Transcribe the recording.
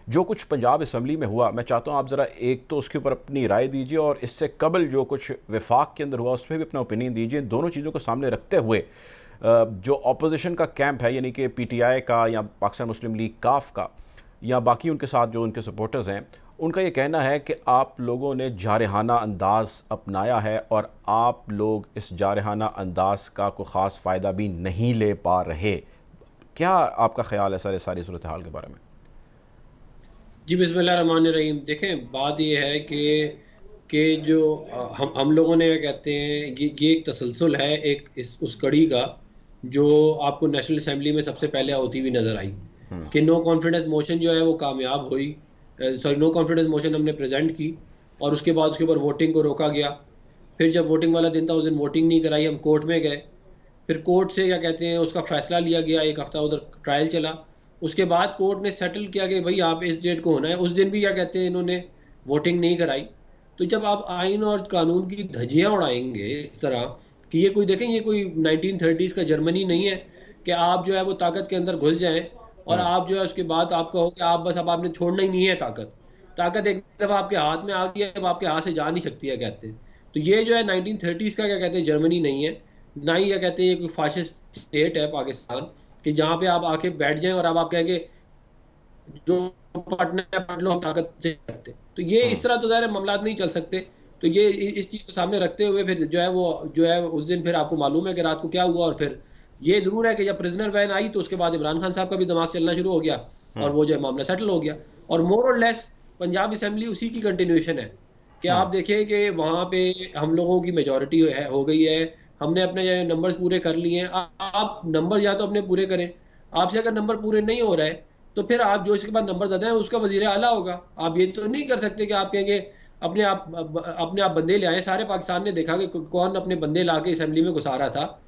जो कुछ पंजाब असम्बली में हुआ, मैं चाहता हूँ आप ज़रा एक तो उसके ऊपर अपनी राय दीजिए, और इससे कबल जो कुछ वफाक के अंदर हुआ उस पर भी अपना ओपिनियन दीजिए। इन दोनों चीज़ों को सामने रखते हुए जो अपोजिशन का कैंप है, यानी कि पीटीआई का या पाकिस्तान मुस्लिम लीग काफ का या बाकी उनके साथ जो उनके सपोर्टर्स हैं, उनका ये कहना है कि आप लोगों ने जारहाना अंदाज अपनाया है और आप लोग इस जारहाना अंदाज का कोई ख़ास फ़ायदा भी नहीं ले पा रहे। क्या आपका ख्याल है सर इस सारी सूरत हाल के बारे में? जी बिस्मिल्लाहिर्रहमानिर्रहीम। देखें, बात यह है कि जो हम लोगों ने क्या कहते हैं, ये एक तसलसल है एक उस कड़ी का जो आपको नेशनल असेंबली में सबसे पहले होती हुई नज़र आई कि नो कॉन्फिडेंस मोशन जो है वो कामयाब हुई। सॉरी, नो कॉन्फिडेंस मोशन हमने प्रेजेंट की और उसके बाद उसके ऊपर वोटिंग को रोका गया। फिर जब वोटिंग वाला दिन था उस दिन वोटिंग नहीं कराई, हम कोर्ट में गए। फिर कोर्ट से क्या कहते हैं उसका फैसला लिया गया, एक हफ्ता उधर ट्रायल चला। उसके बाद कोर्ट ने सेटल किया कि भाई आप इस डेट को होना है। उस दिन भी क्या कहते हैं इन्होंने वोटिंग नहीं कराई। तो जब आप आइन और कानून की धज्जियां उड़ाएंगे इस तरह कि ये कोई देखें, ये कोई 1930s का जर्मनी नहीं है कि आप जो है वो ताकत के अंदर घुस जाएं और आप जो है उसके बाद आप कहो कि आप बस अब आपने छोड़ना ही नहीं है ताकत। ताकत एक दफ़ा आपके हाथ में आ गई है, अब आपके हाथ से जा नहीं सकती है कहते हैं। तो ये जो है 1930s का क्या कहते हैं जर्मनी नहीं है, ना ही क्या कहते हैं ये कोई फाशिस्ट स्टेट है पाकिस्तान कि जहाँ पे आप आके बैठ जाएं और अब आप कहेंगे जो पढ़ना है पढ़ लो, हम ताकत से करते। तो ये इस तरह तो ज़ाहिर है मामलात नहीं चल सकते। तो ये इस चीज़ को सामने रखते हुए फिर जो है वो जो है उस दिन फिर आपको मालूम है कि रात को क्या हुआ। और फिर ये ज़रूर है कि जब प्रिजनर वैन आई तो उसके बाद इमरान खान साहब का भी दिमाग चलना शुरू हो गया और वो जो है मामला सेटल हो गया। और मोर और लेस पंजाब असेंबली उसी की कंटिन्यूएशन है कि आप देखिए कि वहाँ पे हम लोगों की मेजोरिटी है हो गई है। हमने अपने नंबर्स पूरे कर लिए हैं। आप नंबर या तो अपने पूरे करें, आपसे अगर नंबर पूरे नहीं हो रहा है तो फिर आप जो इसके बाद नंबर ज़्यादा है उसका वजीर आला होगा। आप ये तो नहीं कर सकते कि आप कहेंगे अपने आप बंदे ले आए। सारे पाकिस्तान ने देखा कि कौन अपने बंदे ला के असेंबली में घुसा रहा था।